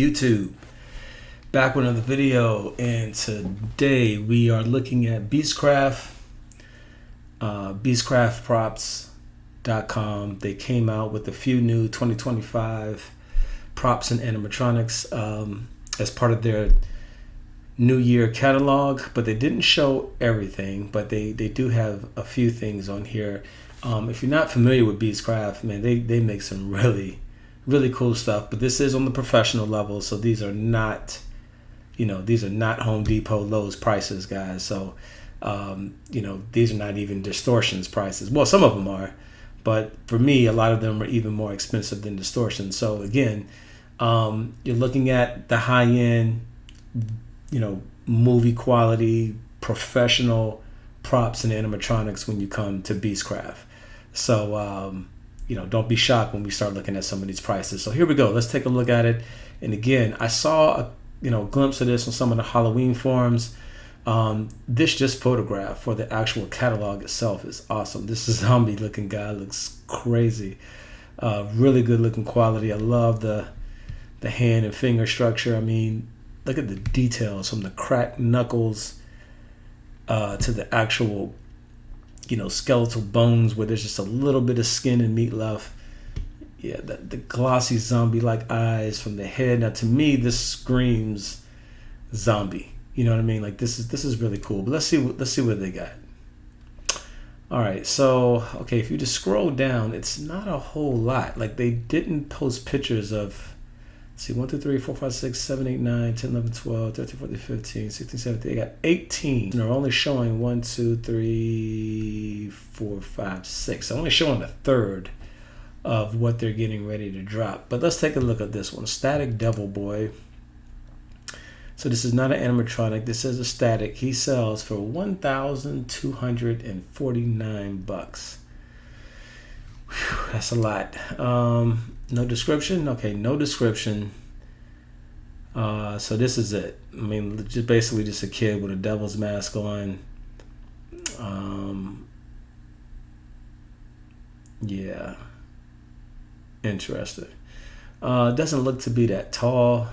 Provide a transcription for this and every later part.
YouTube? Back with another video, and today we are looking at Beastcraft, beastcraftprops.com. They came out with a few new 2025 props and animatronics as part of their New Year catalog, but they didn't show everything, but they do have a few things on here. If you're not familiar with Beastcraft, man, they make some really cool stuff, but this is on the professional level, so these are not, these are not Home Depot, Lowe's prices, guys. So, these are not even distortions prices. Well, some of them are, but for me, a lot of them are even more expensive than distortions. So again, you're looking at the high-end, movie quality, professional props and animatronics when you come to Beastcraft. So, don't be shocked when we start looking at some of these prices. So here we go. Let's take a look at it. And again, I saw a glimpse of this on some of the Halloween forums. This just photographed for the actual catalog itself is awesome. This is zombie looking guy, looks crazy. Really good looking quality. I love the hand and finger structure. I mean, look at the details from the cracked knuckles to the actual skeletal bones where there's just a little bit of skin and meat left. Yeah, the glossy zombie-like eyes from the head. Now, to me, this screams zombie. You know what I mean? Like this is really cool. But let's see what they got. All right, so okay, if you just scroll down, it's not a whole lot. Like they didn't post pictures of. See, 1, 2, 3, 4, 5, 6, 7, 8, 9, 10, 11, 12, 13, 14, 15, 16, 17. They got 18. And they're only showing 1, 2, 3, 4, 5, 6. They're only showing a third of what they're getting ready to drop. But let's take a look at this one. Static Devil Boy. So this is not an animatronic. This is a static. He sells for $1,249. That's a lot. No description. Okay, no description. So this is it. I mean, just basically just a kid with a devil's mask on. Yeah, interesting. Doesn't look to be that tall.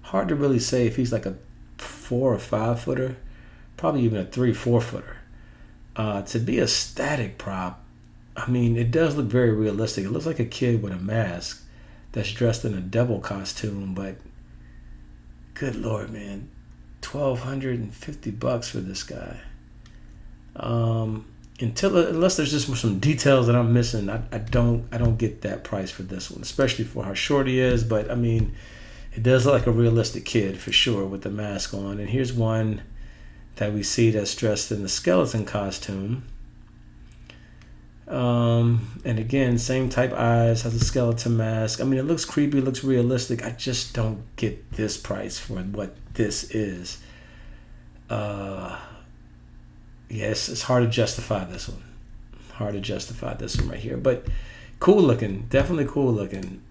Hard to really say if he's like a 4 or 5 footer. Probably even a 3, 4 footer. To be a static prop, I mean, it does look very realistic. It looks like a kid with a mask that's dressed in a devil costume, but good Lord, man, $1,250 for this guy. Unless there's just some details that I'm missing, I don't get that price for this one, especially for how short he is. But I mean, it does look like a realistic kid for sure with the mask on. And here's one that we see that's dressed in the skeleton costume. And again, same type eyes, has a skeleton mask. I mean, it looks creepy, looks realistic. I just don't get this price for what this is. Yes, it's hard to justify this one. Hard to justify this one right here. But cool looking, definitely cool looking.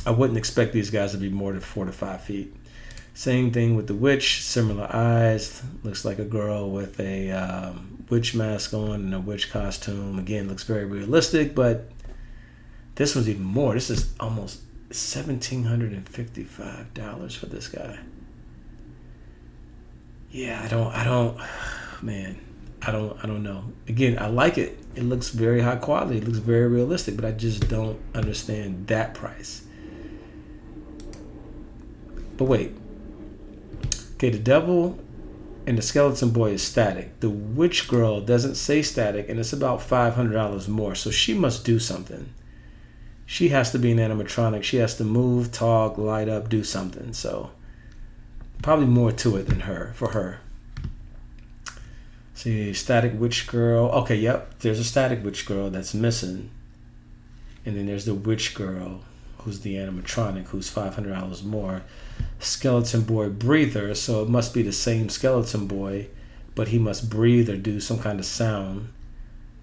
I wouldn't expect these guys to be more than 4 to 5 feet. Same thing with the witch, similar eyes. Looks like a girl with a witch mask on and a witch costume. Again, looks very realistic, but this one's even more. This is almost $1,755 for this guy. Yeah, I don't know. Again, I like it. It looks very high quality. It looks very realistic, but I just don't understand that price. But wait. Okay, the devil and the skeleton boy is static. The witch girl doesn't say static, and it's about $500 more. So she must do something. She has to be an animatronic. She has to move, talk, light up, do something. So probably more to it than for her. See, static witch girl. Okay, yep. There's a static witch girl that's missing. And then there's the witch girl, who's the animatronic, who's $500 more. Skeleton boy breather, so it must be the same skeleton boy, but he must breathe or do some kind of sound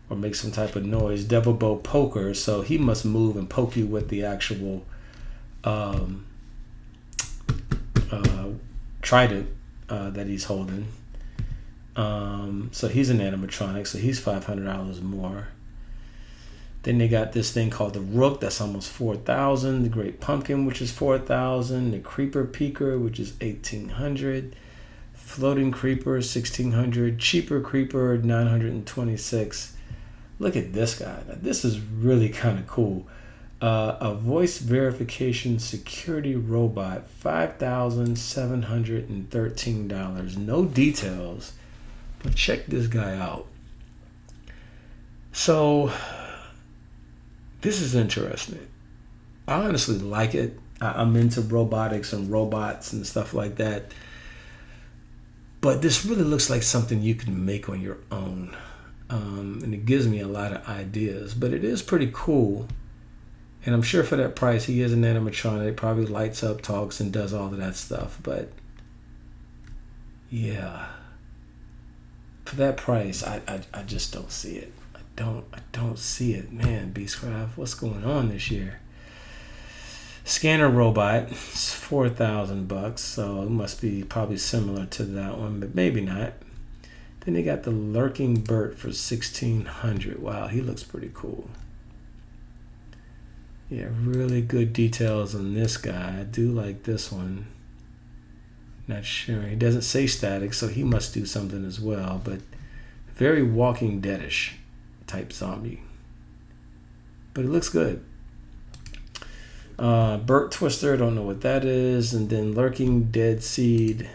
or make some type of noise. Devil bow poker, so he must move and poke you with the actual trident that he's holding. So he's an animatronic, so he's $500 more. Then they got this thing called the Rook, that's almost 4,000. The Great Pumpkin, which is 4,000. The Creeper Peeker, which is 1,800. Floating Creeper, 1,600. Cheaper Creeper, 926. Look at this guy. Now, this is really kind of cool. A voice verification security robot, $5,713. No details, but check this guy out. So this is interesting. I honestly like it. I'm into robotics and robots and stuff like that. But this really looks like something you can make on your own. And it gives me a lot of ideas. But it is pretty cool. And I'm sure for that price, he is an animatronic. It probably lights up, talks, and does all of that stuff. But yeah, for that price, I just don't see it. I don't see it, man. Beastcraft, what's going on this year? Scanner robot, it's $4,000, so it must be probably similar to that one, but maybe not. Then they got the Lurking Bert for $1,600. Wow, he looks pretty cool. Yeah, really good details on this guy. I do like this one. Not sure. He doesn't say static, so he must do something as well, but very Walking Dead-ish type zombie. But it looks good. Burt Twister, don't know what that is. And then Lurking Dead Seed.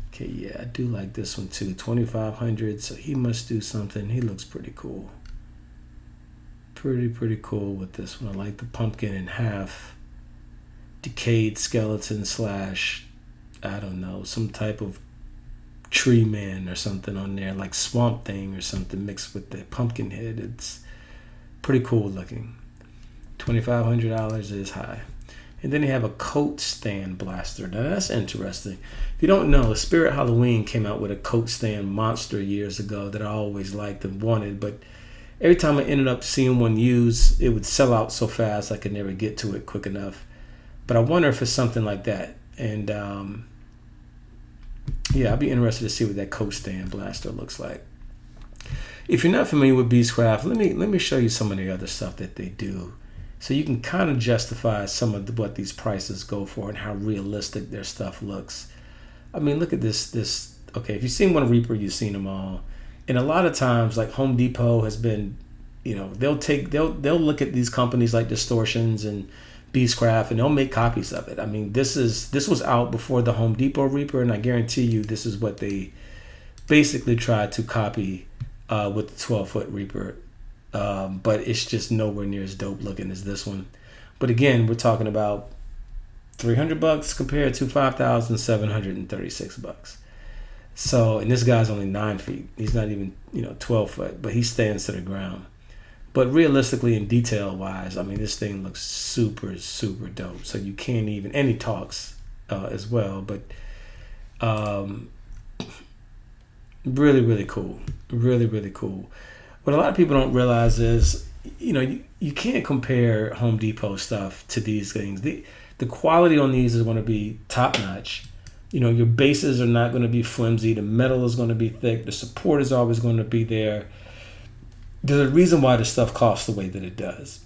Okay, yeah, I do like this one too. 2,500, so he must do something. He looks pretty cool. Pretty cool with this one. I like the pumpkin in half. Decayed skeleton slash, I don't know, some type of tree man or something on there, like Swamp Thing or something mixed with the pumpkin head. It's pretty cool looking. $2,500 is high. And then they have a coat stand blaster. Now that's interesting. If you don't know, Spirit Halloween came out with a coat stand monster years ago that I always liked and wanted, but every time I ended up seeing one used, it would sell out so fast I could never get to it quick enough. But I wonder if it's something like that. And yeah, I'd be interested to see what that coat stand blaster looks like. If you're not familiar with Beastcraft, let me show you some of the other stuff that they do, so you can kind of justify some of what these prices go for and how realistic their stuff looks. I mean, look at this. Okay, if you've seen one Reaper, you've seen them all. And a lot of times, like Home Depot has been, they'll look at these companies like Distortions and Beastcraft, and they'll make copies of it. I mean, this was out before the Home Depot Reaper, and I guarantee you this is what they basically tried to copy with the 12-foot Reaper. But it's just nowhere near as dope looking as this one. But again, we're talking about $300 compared to $5,736. So, and this guy's only 9 feet. He's not even 12 foot, but he stands to the ground. But realistically and detail wise, I mean, this thing looks super dope. So you can't even, and he talks as well, but really cool. Really cool. What a lot of people don't realize is, you can't compare Home Depot stuff to these things. The quality on these is going to be top notch. Your bases are not going to be flimsy. The metal is going to be thick. The support is always going to be there. There's a reason why this stuff costs the way that it does.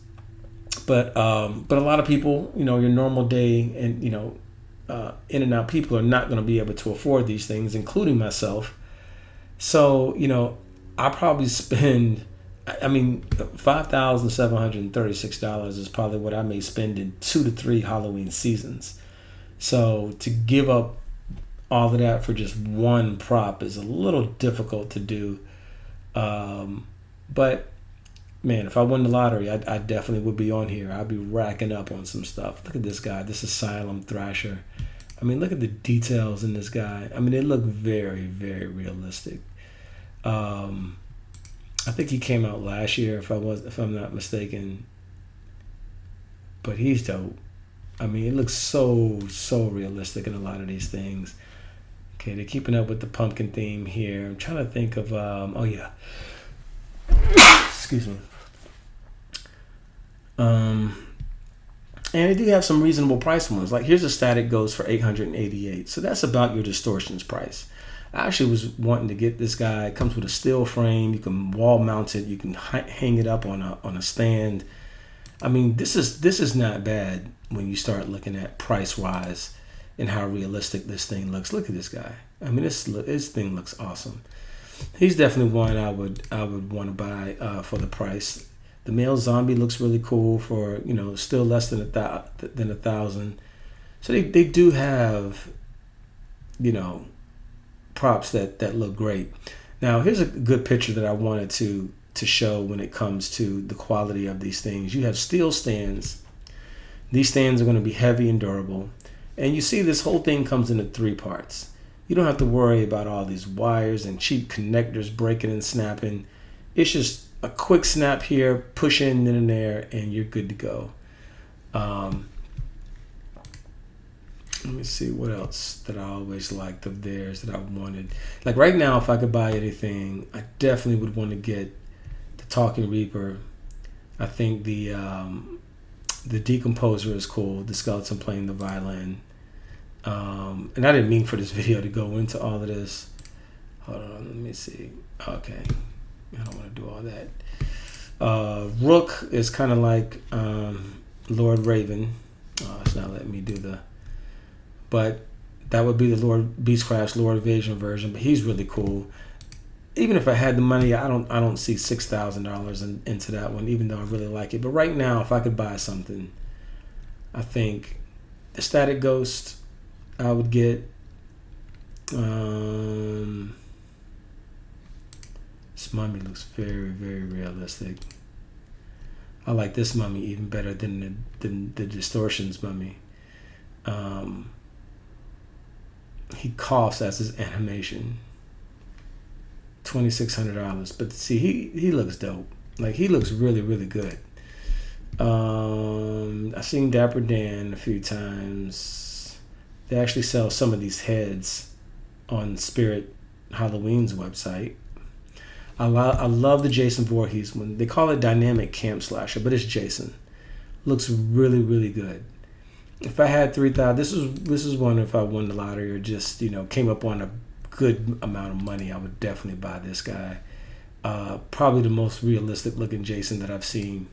But a lot of people, your normal day and, in and out people are not going to be able to afford these things, including myself. So, I probably spend, $5,736 is probably what I may spend in 2 to 3 Halloween seasons. So to give up all of that for just one prop is a little difficult to do. But man, if I won the lottery, I definitely would be on here. I'd be racking up on some stuff. Look at this guy, this Asylum Thrasher. I mean, look at the details in this guy. I mean, they look very realistic. I think he came out last year, if I'm not mistaken. But he's dope. I mean, it looks so realistic in a lot of these things. Okay, they're keeping up with the pumpkin theme here. I'm trying to think of excuse me. And they do have some reasonable price ones. Like here's a static ghost for $888. So that's about your Distortions price. I actually was wanting to get this guy. It comes with a steel frame. You can wall mount it. You can hang it up on a stand. I mean, this is not bad when you start looking at price wise and how realistic this thing looks. Look at this guy. I mean, this thing looks awesome. He's definitely one I would want to buy for the price. The male zombie looks really cool for, you know, still less than $1,000. So they do have, you know, props that look great. Now here's a good picture that I wanted to show when it comes to the quality of these things. You have steel stands. These stands are going to be heavy and durable. And you see this whole thing comes into 3 parts. You don't have to worry about all these wires and cheap connectors breaking and snapping. It's just a quick snap here, push in and there, and you're good to go. Let me see what else that I always liked of theirs that I wanted. Like right now, if I could buy anything, I definitely would want to get the Talking Reaper. I think the Decomposer is cool. The skeleton playing the violin. And I didn't mean for this video to go into all of this. Hold on, let me see. Okay, I don't want to do all that. Rook is kind of like Lord Raven. Oh, it's not letting me do the. But that would be the Beastcraft's Lord Vision version. But he's really cool. Even if I had the money, I don't see $6,000 into that one, even though I really like it. But right now, if I could buy something, I think the Static Ghost I would get. This mummy looks very, very realistic. I like this mummy even better than the Distortions mummy. He coughs as his animation. $2,600, but see, he looks dope. Like, he looks really, really good. I've seen Dapper Dan a few times. They actually sell some of these heads on Spirit Halloween's website. I love the Jason Voorhees one. They call it Dynamic Camp Slasher, but it's Jason. Looks really, really good. If I had $3,000, this is one if I won the lottery or just, you know, came up on a good amount of money, I would definitely buy this guy. Probably the most realistic looking Jason that I've seen.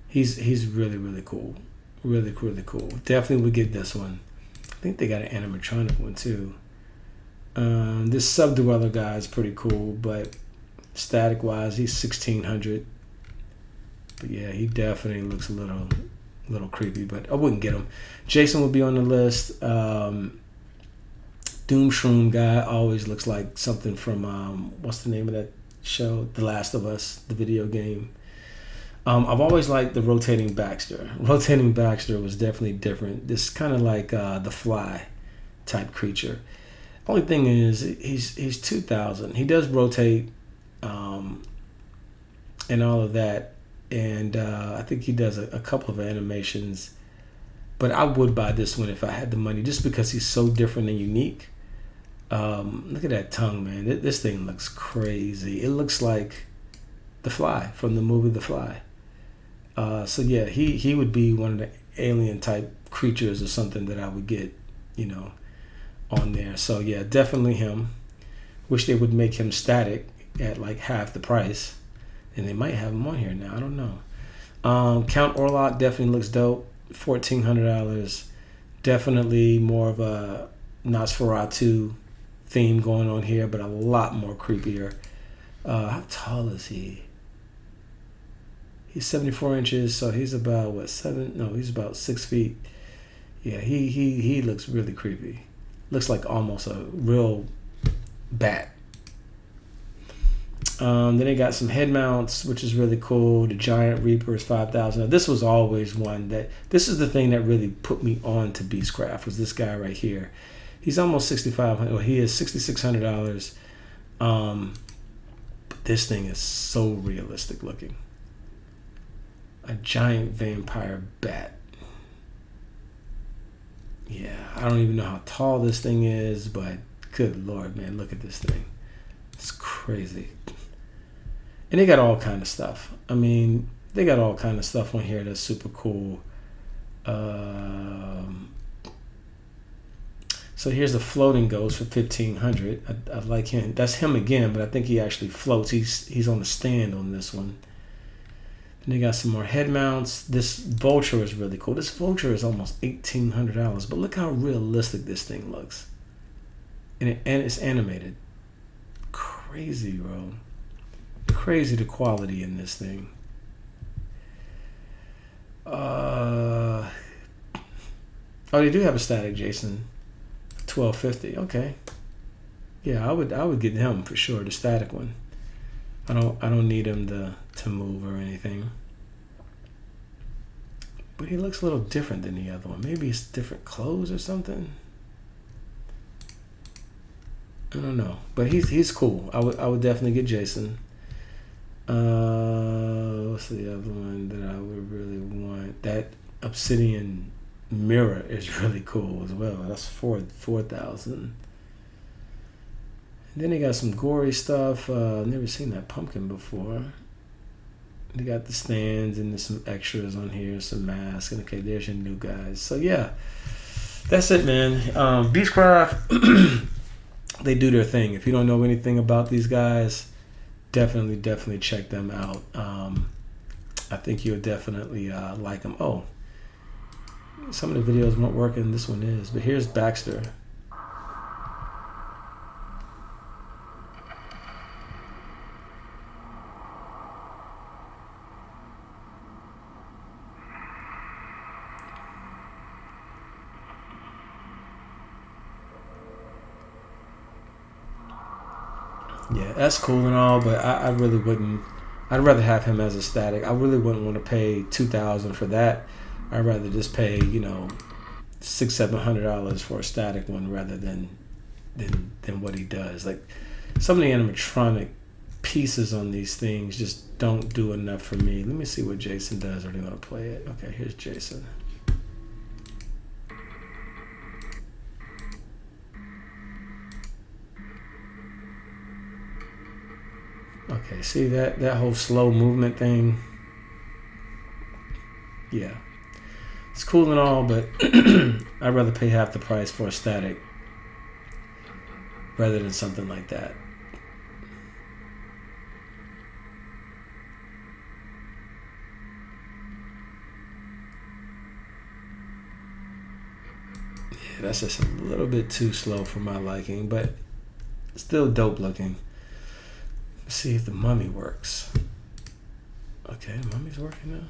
He's really, really cool. Really, really cool. Definitely would get this one. I think they got an animatronic one too. This Subdweller guy is pretty cool, but static wise, he's $1,600. But yeah, he definitely looks a little creepy, but I wouldn't get him. Jason would be on the list. Doomshroom guy always looks like something from what's the name of that show? The Last of Us, the video game. I've always liked the Rotating Baxter. Rotating Baxter was definitely different. This kind of like the Fly type creature. Only thing is, he's 2,000. He does rotate and all of that, and I think he does a couple of animations. But I would buy this one if I had the money, just because he's so different and unique. Look at that tongue, man. This thing looks crazy. It looks like the Fly from the movie The Fly. So yeah, he would be one of the alien type creatures or something that I would get, you know, on there. So yeah, definitely him. Wish they would make him static at like half the price, and they might have him on here now. I don't know. Count Orlok definitely looks dope. $1,400. Definitely more of a Nosferatu theme going on here, but a lot more creepier. How tall is he? He's 74 inches, so he's about he's about 6 feet. Yeah, he looks really creepy. Looks like almost a real bat. Then they got some head mounts, which is really cool. The Giant Reaper is $5,000. Now, this was always one this is the thing that really put me on to Beastcraft, was this guy right here. He's almost $6,500. Well, he is $6,600. But this thing is so realistic looking. A giant vampire bat. Yeah, I don't even know how tall this thing is, but good Lord, man, look at this thing. It's crazy. And they got all kind of stuff. I mean, they got all kind of stuff on here that's super cool. So here's the floating ghost for 1,500. I like him. That's him again, but I think he actually floats. He's on the stand on this one. Then they got some more head mounts. This vulture is really cool. This vulture is almost $1,800, but look how realistic this thing looks. And it's animated. Crazy, bro. Crazy the quality in this thing. Oh, they do have a static Jason. 1,250. Okay. Yeah, I would get him for sure, the static one. I don't need him to move or anything. But he looks a little different than the other one. Maybe it's different clothes or something. I don't know. But he's cool. I would definitely get Jason. What's the other one that I would really want? That obsidian mirror is really cool as well. That's 4,000. Then they got some gory stuff. Never seen that pumpkin before. They got the stands and there's some extras on here, some masks. And okay, there's your new guys. So yeah, that's it, man. Beastcraft, they do their thing. If you don't know anything about these guys, definitely check them out. I think you'll definitely like them. Oh, some of the videos weren't working. This one is. But here's Baxter. Yeah, that's cool and all, but I really wouldn't. I'd rather have him as a static. I really wouldn't want to pay $2,000 for that. I'd rather just pay, $600-700 for a static one rather than what he does. Like some of the animatronic pieces on these things just don't do enough for me. Let me see what Jason does. Are they gonna play it? Okay, here's Jason. Okay, see that whole slow movement thing? Yeah. It's cool and all, but I'd rather pay half the price for a static rather than something like that. Yeah, that's just a little bit too slow for my liking, but still dope looking. Let's see if the mummy works. Okay, the mummy's working now.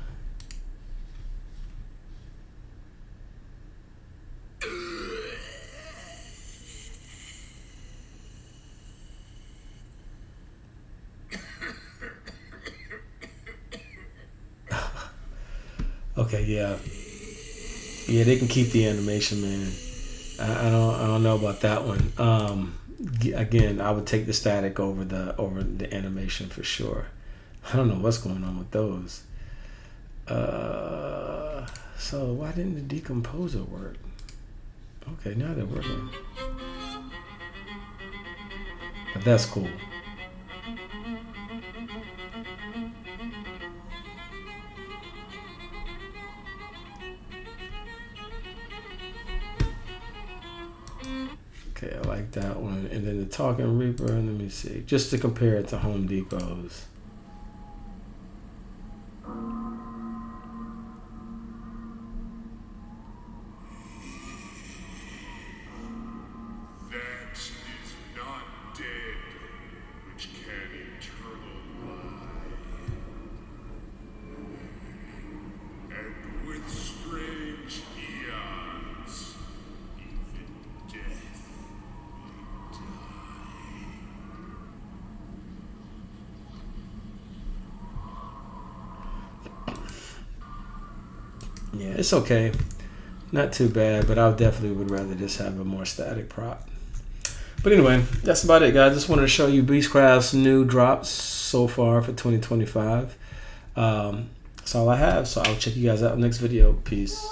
Okay, yeah, they can keep the animation, man. I don't know about that one. Again, I would take the static over the animation for sure. I don't know what's going on with those. So why didn't the decomposer work? Okay, now they're working. But that's cool. Okay, I like that one. And then the Talking Reaper, let me see. Just to compare it to Home Depot's. That is not dead, which can eternal lie. And with strange eons, even death will die. Yeah, it's okay. Not too bad, but I definitely would rather just have a more static prop. But anyway, that's about it, guys. Just wanted to show you Beastcraft's new drops so far for 2025. That's all I have. So I'll check you guys out in the next video. Peace.